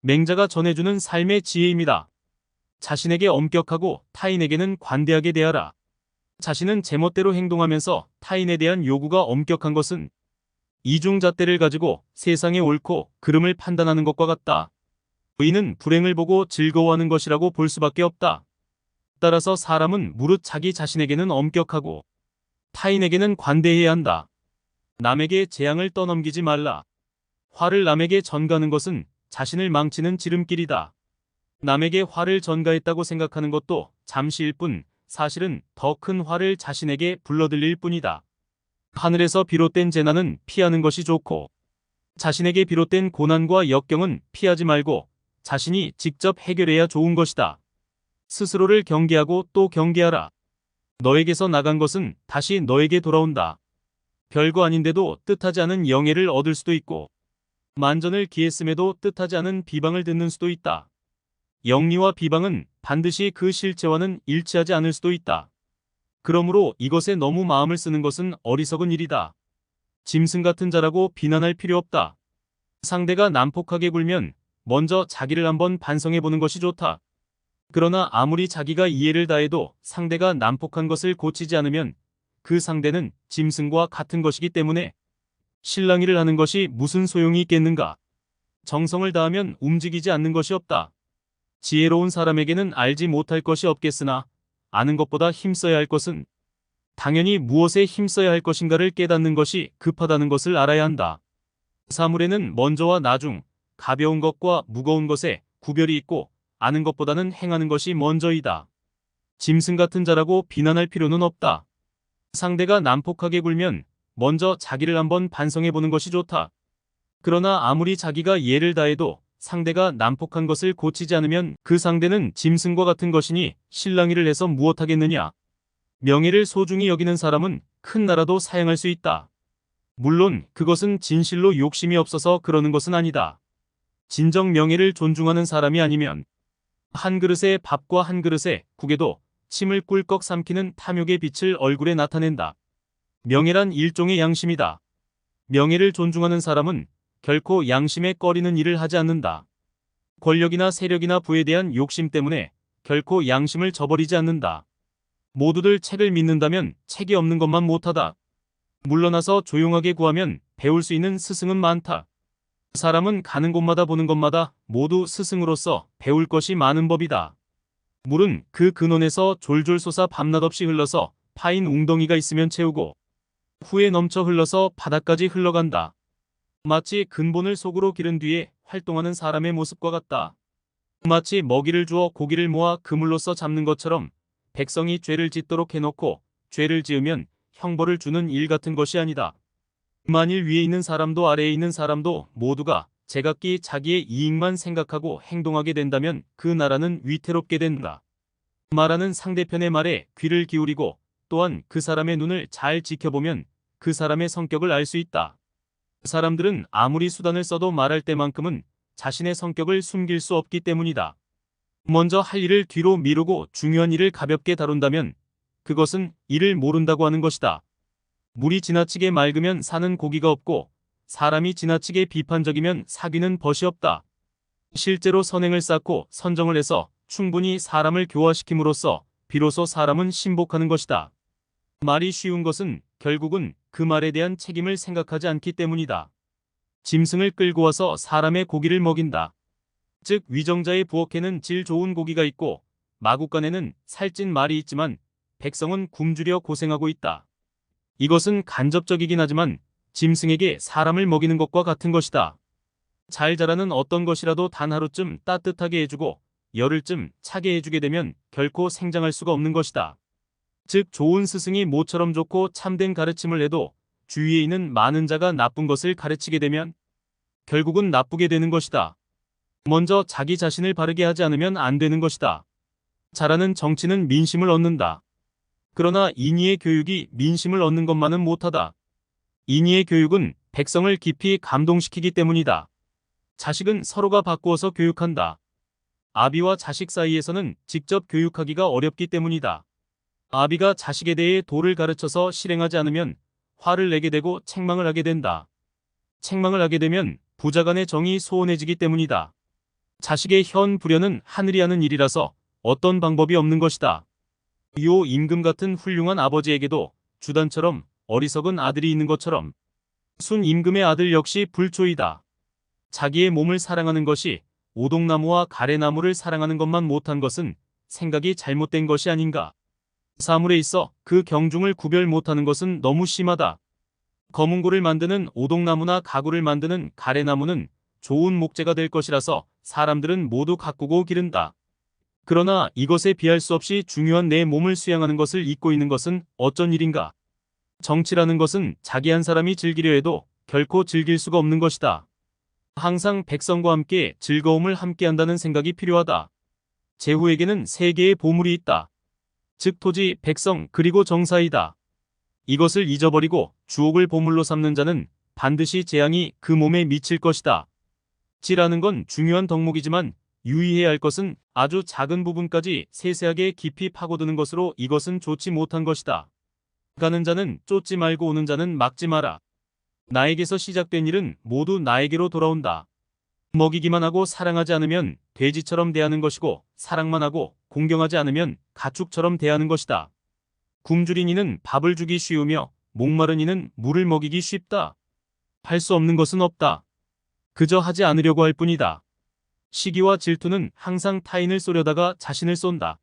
맹자가 전해주는 삶의 지혜입니다. 자신에게 엄격하고 타인에게는 관대하게 대하라. 자신은 제멋대로 행동하면서 타인에 대한 요구가 엄격한 것은 이중잣대를 가지고 세상의 옳고 그름을 판단하는 것과 같다. 의인은 불행을 보고 즐거워하는 것이라고 볼 수밖에 없다. 따라서 사람은 무릇 자기 자신에게는 엄격하고 타인에게는 관대해야 한다. 남에게 재앙을 떠넘기지 말라. 화를 남에게 전가하는 것은 자신을 망치는 지름길이다. 남에게 화를 전가했다고 생각하는 것도 잠시일 뿐 사실은 더 큰 화를 자신에게 불러들일 뿐이다. 하늘에서 비롯된 재난은 피하는 것이 좋고 자신에게 비롯된 고난과 역경은 피하지 말고 자신이 직접 해결해야 좋은 것이다. 스스로를 경계하고 또 경계하라. 너에게서 나간 것은 다시 너에게 돌아온다. 별거 아닌데도 뜻하지 않은 영예를 얻을 수도 있고 만전을 기했음에도 뜻하지 않은 비방을 듣는 수도 있다. 영리와 비방은 반드시 그 실체와는 일치하지 않을 수도 있다. 그러므로 이것에 너무 마음을 쓰는 것은 어리석은 일이다. 짐승 같은 자라고 비난할 필요 없다. 상대가 난폭하게 굴면 먼저 자기를 한번 반성해 보는 것이 좋다. 그러나 아무리 자기가 이해를 다해도 상대가 난폭한 것을 고치지 않으면 그 상대는 짐승과 같은 것이기 때문에 실랑이를 하는 것이 무슨 소용이 있겠는가. 정성을 다하면 움직이지 않는 것이 없다. 지혜로운 사람에게는 알지 못할 것이 없겠으나 아는 것보다 힘써야 할 것은 당연히 무엇에 힘써야 할 것인가를 깨닫는 것이 급하다는 것을 알아야 한다. 사물에는 먼저와 나중, 가벼운 것과 무거운 것에 구별이 있고 아는 것보다는 행하는 것이 먼저이다. 짐승 같은 자라고 비난할 필요는 없다. 상대가 난폭하게 굴면 먼저 자기를 한번 반성해 보는 것이 좋다. 그러나 아무리 자기가 이해를 다해도 상대가 난폭한 것을 고치지 않으면 그 상대는 짐승과 같은 것이니 실랑이를 해서 무엇하겠느냐. 명예를 소중히 여기는 사람은 큰 나라도 사양할 수 있다. 물론 그것은 진실로 욕심이 없어서 그러는 것은 아니다. 진정 명예를 존중하는 사람이 아니면 한 그릇의 밥과 한 그릇의 국에도 침을 꿀꺽 삼키는 탐욕의 빛을 얼굴에 나타낸다. 명예란 일종의 양심이다. 명예를 존중하는 사람은 결코 양심에 꺼리는 일을 하지 않는다. 권력이나 세력이나 부에 대한 욕심 때문에 결코 양심을 저버리지 않는다. 모두들 책을 믿는다면 책이 없는 것만 못하다. 물러나서 조용하게 구하면 배울 수 있는 스승은 많다. 사람은 가는 곳마다 보는 것마다 모두 스승으로서 배울 것이 많은 법이다. 물은 그 근원에서 졸졸 솟아 밤낮 없이 흘러서 파인 웅덩이가 있으면 채우고 후에 넘쳐 흘러서 바닥까지 흘러간다. 마치 근본을 속으로 기른 뒤에 활동하는 사람의 모습과 같다. 마치 먹이를 주어 고기를 모아 그물로써 잡는 것처럼 백성이 죄를 짓도록 해놓고 죄를 지으면 형벌을 주는 일 같은 것이 아니다. 만일 위에 있는 사람도 아래에 있는 사람도 모두가 제각기 자기의 이익만 생각하고 행동하게 된다면 그 나라는 위태롭게 된다. 말하는 상대편의 말에 귀를 기울이고 또한 그 사람의 눈을 잘 지켜보면 그 사람의 성격을 알 수 있다. 사람들은 아무리 수단을 써도 말할 때만큼은 자신의 성격을 숨길 수 없기 때문이다. 먼저 할 일을 뒤로 미루고 중요한 일을 가볍게 다룬다면 그것은 일을 모른다고 하는 것이다. 물이 지나치게 맑으면 사는 고기가 없고 사람이 지나치게 비판적이면 사귀는 벗이 없다. 실제로 선행을 쌓고 선정을 해서 충분히 사람을 교화시킴으로써 비로소 사람은 신복하는 것이다. 말이 쉬운 것은 결국은 그 말에 대한 책임을 생각하지 않기 때문이다. 짐승을 끌고 와서 사람의 고기를 먹인다. 즉 위정자의 부엌에는 질 좋은 고기가 있고 마구간에는 살찐 말이 있지만 백성은 굶주려 고생하고 있다. 이것은 간접적이긴 하지만 짐승에게 사람을 먹이는 것과 같은 것이다. 잘 자라는 어떤 것이라도 단 하루쯤 따뜻하게 해주고 열흘쯤 차게 해주게 되면 결코 생장할 수가 없는 것이다. 즉 좋은 스승이 모처럼 좋고 참된 가르침을 해도 주위에 있는 많은 자가 나쁜 것을 가르치게 되면 결국은 나쁘게 되는 것이다. 먼저 자기 자신을 바르게 하지 않으면 안 되는 것이다. 잘하는 정치는 민심을 얻는다. 그러나 인의의 교육이 민심을 얻는 것만은 못하다. 인의의 교육은 백성을 깊이 감동시키기 때문이다. 자식은 서로가 바꾸어서 교육한다. 아비와 자식 사이에서는 직접 교육하기가 어렵기 때문이다. 아비가 자식에 대해 도를 가르쳐서 실행하지 않으면 화를 내게 되고 책망을 하게 된다. 책망을 하게 되면 부자 간의 정이 소원해지기 때문이다. 자식의 현 불현은 하늘이 하는 일이라서 어떤 방법이 없는 것이다. 요 임금 같은 훌륭한 아버지에게도 주단처럼 어리석은 아들이 있는 것처럼 순 임금의 아들 역시 불초이다. 자기의 몸을 사랑하는 것이 오동나무와 가래나무를 사랑하는 것만 못한 것은 생각이 잘못된 것이 아닌가. 사물에 있어 그 경중을 구별 못하는 것은 너무 심하다. 검은고를 만드는 오동나무나 가구를 만드는 가래나무는 좋은 목재가 될 것이라서 사람들은 모두 가꾸고 기른다. 그러나 이것에 비할 수 없이 중요한 내 몸을 수양하는 것을 잊고 있는 것은 어쩐 일인가. 정치라는 것은 자기 한 사람이 즐기려 해도 결코 즐길 수가 없는 것이다. 항상 백성과 함께 즐거움을 함께한다는 생각이 필요하다. 제후에게는 세 개의 보물이 있다. 즉 토지, 백성, 그리고 정사이다. 이것을 잊어버리고 주옥을 보물로 삼는 자는 반드시 재앙이 그 몸에 미칠 것이다. 지라는 건 중요한 덕목이지만 유의해야 할 것은 아주 작은 부분까지 세세하게 깊이 파고드는 것으로 이것은 좋지 못한 것이다. 가는 자는 쫓지 말고 오는 자는 막지 마라. 나에게서 시작된 일은 모두 나에게로 돌아온다. 먹이기만 하고 사랑하지 않으면 돼지처럼 대하는 것이고 사랑만 하고 공경하지 않으면 가축처럼 대하는 것이다. 굶주린 이는 밥을 주기 쉬우며 목마른 이는 물을 먹이기 쉽다. 할 수 없는 것은 없다. 그저 하지 않으려고 할 뿐이다. 시기와 질투는 항상 타인을 쏘려다가 자신을 쏜다.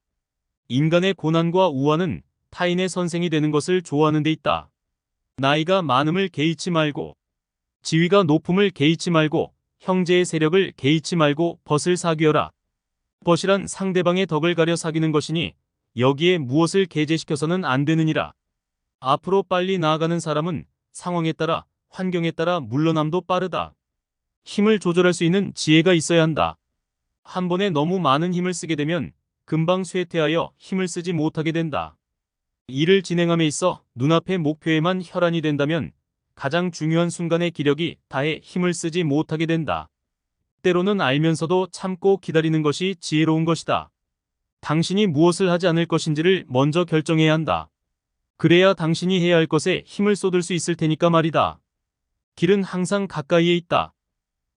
인간의 고난과 우환은 타인의 선생이 되는 것을 좋아하는 데 있다. 나이가 많음을 개의치 말고, 지위가 높음을 개의치 말고, 형제의 세력을 개의치 말고 벗을 사귀어라. 벗이란 상대방의 덕을 가려 사귀는 것이니 여기에 무엇을 계제시켜서는 안 되느니라. 앞으로 빨리 나아가는 사람은 상황에 따라 환경에 따라 물러남도 빠르다. 힘을 조절할 수 있는 지혜가 있어야 한다. 한 번에 너무 많은 힘을 쓰게 되면 금방 쇠퇴하여 힘을 쓰지 못하게 된다. 일을 진행함에 있어 눈앞의 목표에만 혈안이 된다면 가장 중요한 순간의 기력이 다해 힘을 쓰지 못하게 된다. 때로는 알면서도 참고 기다리는 것이 지혜로운 것이다. 당신이 무엇을 하지 않을 것인지를 먼저 결정해야 한다. 그래야 당신이 해야 할 것에 힘을 쏟을 수 있을 테니까 말이다. 길은 항상 가까이에 있다.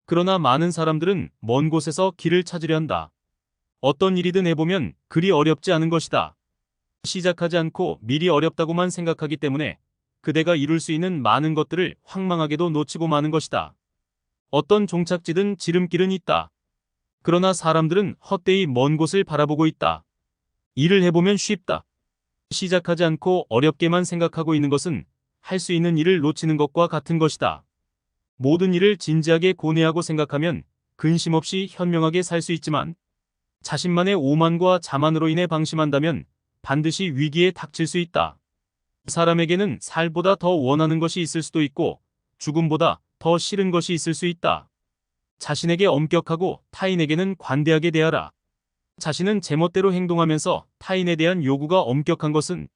그러나 많은 사람들은 먼 곳에서 길을 찾으려 한다. 어떤 일이든 해보면 그리 어렵지 않은 것이다. 시작하지 않고 미리 어렵다고만 생각하기 때문에 그대가 이룰 수 있는 많은 것들을 황망하게도 놓치고 마는 것이다. 어떤 종착지든 지름길은 있다. 그러나 사람들은 헛되이 먼 곳을 바라보고 있다. 일을 해보면 쉽다. 시작하지 않고 어렵게만 생각하고 있는 것은 할 수 있는 일을 놓치는 것과 같은 것이다. 모든 일을 진지하게 고뇌하고 생각하면 근심 없이 현명하게 살 수 있지만 자신만의 오만과 자만으로 인해 방심한다면 반드시 위기에 닥칠 수 있다. 사람에게는 살보다 더 원하는 것이 있을 수도 있고 죽음보다 더 싫은 것이 있을 수 있다. 자신에게 엄격하고 타인에게는 관대하게 대하라. 자신은 제멋대로 행동하면서 타인에 대한 요구가 엄격한 것은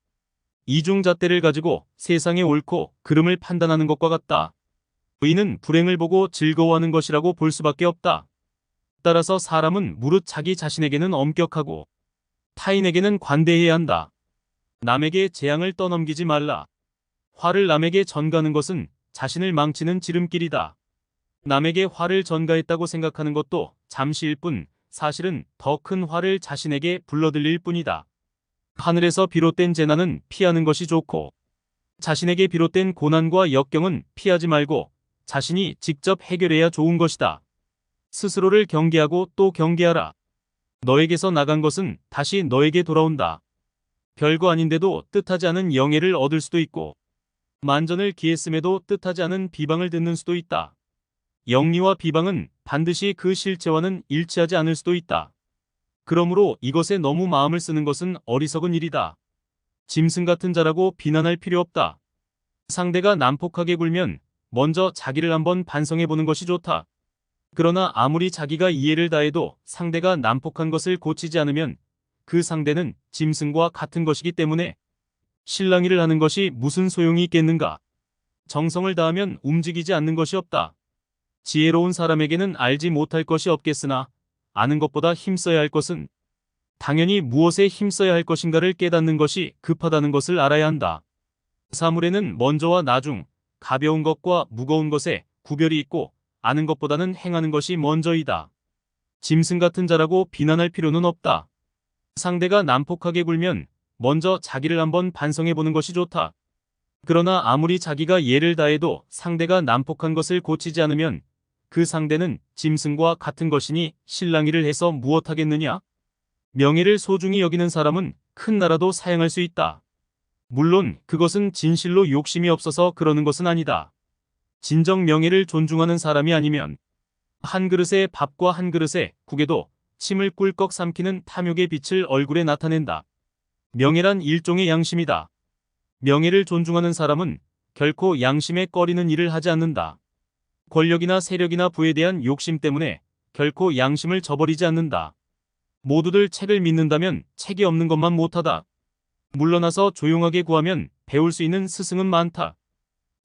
이중잣대를 가지고 세상의 옳고 그름을 판단하는 것과 같다. 의인은 불행을 보고 즐거워하는 것이라고 볼 수밖에 없다. 따라서 사람은 무릇 자기 자신에게는 엄격하고 타인에게는 관대해야 한다. 남에게 재앙을 떠넘기지 말라. 화를 남에게 전가하는 것은 자신을 망치는 지름길이다. 남에게 화를 전가했다고 생각하는 것도 잠시일 뿐 사실은 더 큰 화를 자신에게 불러들일 뿐이다. 하늘에서 비롯된 재난은 피하는 것이 좋고 자신에게 비롯된 고난과 역경은 피하지 말고 자신이 직접 해결해야 좋은 것이다. 스스로를 경계하고 또 경계하라. 너에게서 나간 것은 다시 너에게 돌아온다. 별거 아닌데도 뜻하지 않은 영예를 얻을 수도 있고 만전을 기했음에도 뜻하지 않은 비방을 듣는 수도 있다. 영리와 비방은 반드시 그 실체와는 일치하지 않을 수도 있다. 그러므로 이것에 너무 마음을 쓰는 것은 어리석은 일이다. 짐승 같은 자라고 비난할 필요 없다. 상대가 난폭하게 굴면 먼저 자기를 한번 반성해보는 것이 좋다. 그러나 아무리 자기가 이해를 다해도 상대가 난폭한 것을 고치지 않으면 그 상대는 짐승과 같은 것이기 때문에 실랑이를 하는 것이 무슨 소용이 있겠는가. 정성을 다하면 움직이지 않는 것이 없다. 지혜로운 사람에게는 알지 못할 것이 없겠으나 아는 것보다 힘써야 할 것은 당연히 무엇에 힘써야 할 것인가를 깨닫는 것이 급하다는 것을 알아야 한다. 사물에는 먼저와 나중, 가벼운 것과 무거운 것에 구별이 있고 아는 것보다는 행하는 것이 먼저이다. 짐승 같은 자라고 비난할 필요는 없다. 상대가 난폭하게 굴면 먼저 자기를 한번 반성해 보는 것이 좋다. 그러나 아무리 자기가 예를 다해도 상대가 난폭한 것을 고치지 않으면 그 상대는 짐승과 같은 것이니 실랑이를 해서 무엇하겠느냐? 명예를 소중히 여기는 사람은 큰 나라도 사양할 수 있다. 물론 그것은 진실로 욕심이 없어서 그러는 것은 아니다. 진정 명예를 존중하는 사람이 아니면 한 그릇의 밥과 한 그릇의 국에도 침을 꿀꺽 삼키는 탐욕의 빛을 얼굴에 나타낸다. 명예란 일종의 양심이다. 명예를 존중하는 사람은 결코 양심에 꺼리는 일을 하지 않는다. 권력이나 세력이나 부에 대한 욕심 때문에 결코 양심을 저버리지 않는다. 모두들 책을 믿는다면 책이 없는 것만 못하다. 물러나서 조용하게 구하면 배울 수 있는 스승은 많다.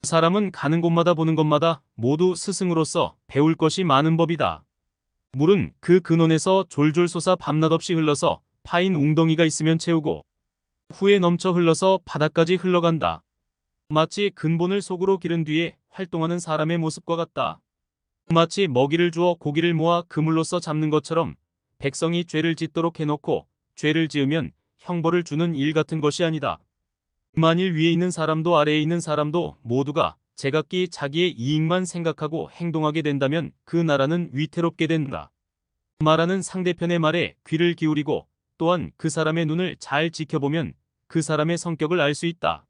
사람은 가는 곳마다 보는 것마다 모두 스승으로서 배울 것이 많은 법이다. 물은 그 근원에서 졸졸 솟아 밤낮 없이 흘러서 파인 웅덩이가 있으면 채우고 후에 넘쳐 흘러서 바닥까지 흘러간다. 마치 근본을 속으로 기른 뒤에 활동하는 사람의 모습과 같다. 마치 먹이를 주어 고기를 모아 그물로써 잡는 것처럼 백성이 죄를 짓도록 해놓고 죄를 지으면 형벌을 주는 일 같은 것이 아니다. 만일 위에 있는 사람도 아래에 있는 사람도 모두가 제각기 자기의 이익만 생각하고 행동하게 된다면 그 나라는 위태롭게 된다. 말하는 상대편의 말에 귀를 기울이고 또한 그 사람의 눈을 잘 지켜보면 그 사람의 성격을 알 수 있다.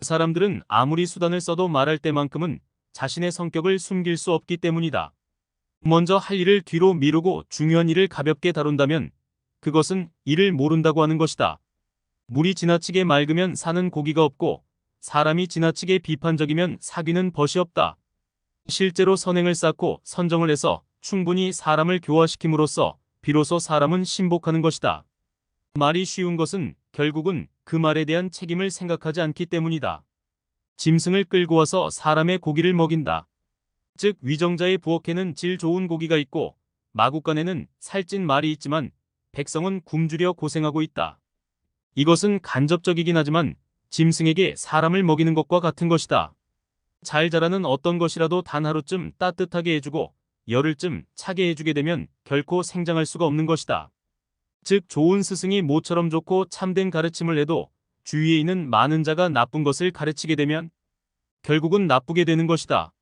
사람들은 아무리 수단을 써도 말할 때만큼은 자신의 성격을 숨길 수 없기 때문이다. 먼저 할 일을 뒤로 미루고 중요한 일을 가볍게 다룬다면 그것은 일을 모른다고 하는 것이다. 물이 지나치게 맑으면 사는 고기가 없고 사람이 지나치게 비판적이면 사귀는 벗이 없다. 실제로 선행을 쌓고 선정을 해서 충분히 사람을 교화시킴으로써 비로소 사람은 신복하는 것이다. 말이 쉬운 것은 결국은 그 말에 대한 책임을 생각하지 않기 때문이다. 짐승을 끌고 와서 사람의 고기를 먹인다. 즉 위정자의 부엌에는 질 좋은 고기가 있고 마구간에는 살찐 말이 있지만 백성은 굶주려 고생하고 있다. 이것은 간접적이긴 하지만 짐승에게 사람을 먹이는 것과 같은 것이다. 잘 자라는 어떤 것이라도 단 하루쯤 따뜻하게 해주고 열흘쯤 차게 해주게 되면 결코 생장할 수가 없는 것이다. 즉 좋은 스승이 모처럼 좋고 참된 가르침을 해도 주위에 있는 많은 자가 나쁜 것을 가르치게 되면 결국은 나쁘게 되는 것이다.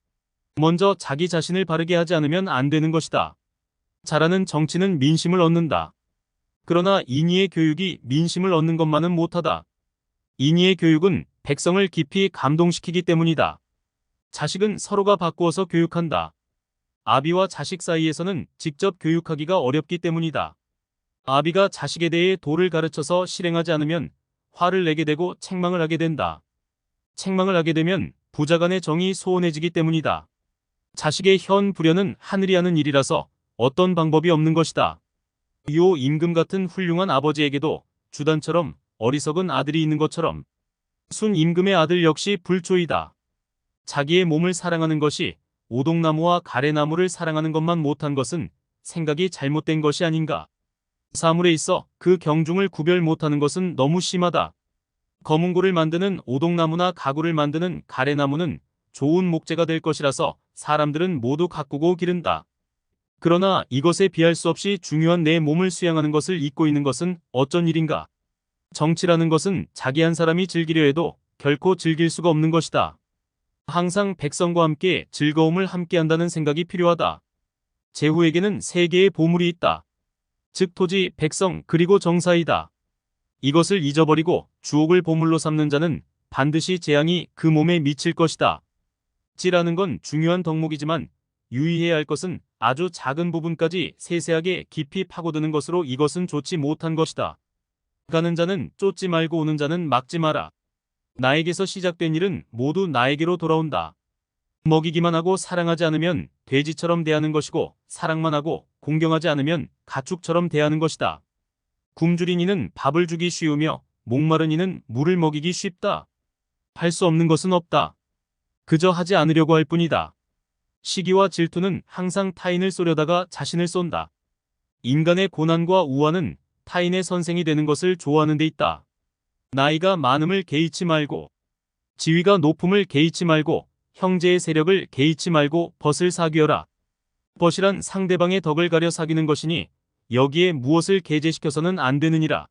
먼저 자기 자신을 바르게 하지 않으면 안 되는 것이다. 잘하는 정치는 민심을 얻는다. 그러나 인의의 교육이 민심을 얻는 것만은 못하다. 인의의 교육은 백성을 깊이 감동시키기 때문이다. 자식은 서로가 바꾸어서 교육한다. 아비와 자식 사이에서는 직접 교육하기가 어렵기 때문이다. 아비가 자식에 대해 도를 가르쳐서 실행하지 않으면 화를 내게 되고 책망을 하게 된다. 책망을 하게 되면 부자간의 정이 소원해지기 때문이다. 자식의 현 불효는 하늘이 하는 일이라서 어떤 방법이 없는 것이다. 요 임금 같은 훌륭한 아버지에게도 주단처럼 어리석은 아들이 있는 것처럼 순 임금의 아들 역시 불초이다. 자기의 몸을 사랑하는 것이 오동나무와 가래나무를 사랑하는 것만 못한 것은 생각이 잘못된 것이 아닌가. 사물에 있어 그 경중을 구별 못하는 것은 너무 심하다. 검은고를 만드는 오동나무나 가구를 만드는 가래나무는 좋은 목재가 될 것이라서 사람들은 모두 가꾸고 기른다. 그러나 이것에 비할 수 없이 중요한 내 몸을 수양하는 것을 잊고 있는 것은 어쩐 일인가. 정치라는 것은 자기 한 사람이 즐기려 해도 결코 즐길 수가 없는 것이다. 항상 백성과 함께 즐거움을 함께한다는 생각이 필요하다. 제후에게는 세 개의 보물이 있다. 즉 토지, 백성, 그리고 정사이다. 이것을 잊어버리고 주옥을 보물로 삼는 자는 반드시 재앙이 그 몸에 미칠 것이다. 지라는 건 중요한 덕목이지만 유의해야 할 것은 아주 작은 부분까지 세세하게 깊이 파고드는 것으로 이것은 좋지 못한 것이다. 가는 자는 쫓지 말고 오는 자는 막지 마라. 나에게서 시작된 일은 모두 나에게로 돌아온다. 먹이기만 하고 사랑하지 않으면 돼지처럼 대하는 것이고 사랑만 하고 공경하지 않으면 가축처럼 대하는 것이다. 굶주린 이는 밥을 주기 쉬우며 목마른 이는 물을 먹이기 쉽다. 할 수 없는 것은 없다. 그저 하지 않으려고 할 뿐이다. 시기와 질투는 항상 타인을 쏘려다가 자신을 쏜다. 인간의 고난과 우환은 타인의 선생이 되는 것을 좋아하는 데 있다. 나이가 많음을 개의치 말고 지위가 높음을 개의치 말고 형제의 세력을 개의치 말고 벗을 사귀어라. 벗이란 상대방의 덕을 가려 사귀는 것이니 여기에 무엇을 게재시켜서는 안 되느니라.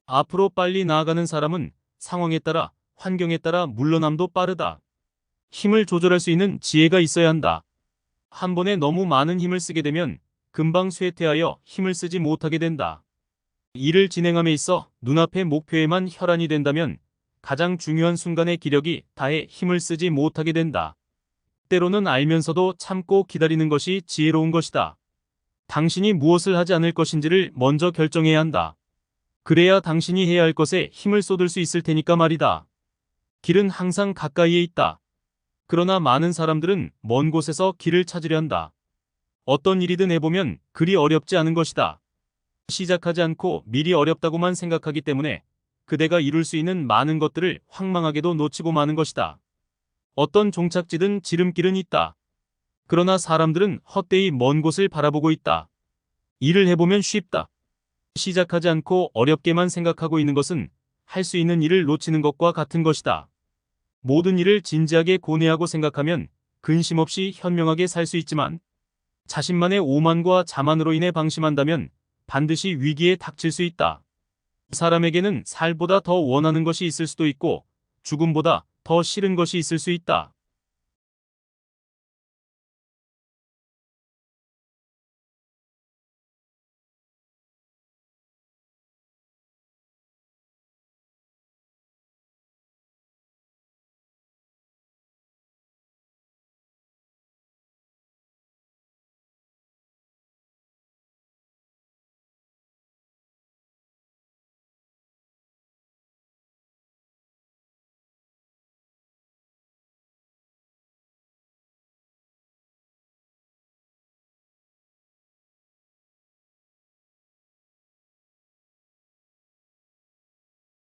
앞으로 빨리 나아가는 사람은 상황에 따라 환경에 따라 물러남도 빠르다. 힘을 조절할 수 있는 지혜가 있어야 한다. 한 번에 너무 많은 힘을 쓰게 되면 금방 쇠퇴하여 힘을 쓰지 못하게 된다. 일을 진행함에 있어 눈앞의 목표에만 혈안이 된다면 가장 중요한 순간의 기력이 다해 힘을 쓰지 못하게 된다. 때로는 알면서도 참고 기다리는 것이 지혜로운 것이다. 당신이 무엇을 하지 않을 것인지를 먼저 결정해야 한다. 그래야 당신이 해야 할 것에 힘을 쏟을 수 있을 테니까 말이다. 길은 항상 가까이에 있다. 그러나 많은 사람들은 먼 곳에서 길을 찾으려 한다. 어떤 일이든 해보면 그리 어렵지 않은 것이다. 시작하지 않고 미리 어렵다고만 생각하기 때문에 그대가 이룰 수 있는 많은 것들을 황망하게도 놓치고 마는 것이다. 어떤 종착지든 지름길은 있다. 그러나 사람들은 헛되이 먼 곳을 바라보고 있다. 일을 해보면 쉽다. 시작하지 않고 어렵게만 생각하고 있는 것은 할 수 있는 일을 놓치는 것과 같은 것이다. 모든 일을 진지하게 고뇌하고 생각하면 근심 없이 현명하게 살 수 있지만 자신만의 오만과 자만으로 인해 방심한다면 반드시 위기에 닥칠 수 있다. 사람에게는 살보다 더 원하는 것이 있을 수도 있고 죽음보다 더 싫은 것이 있을 수 있다.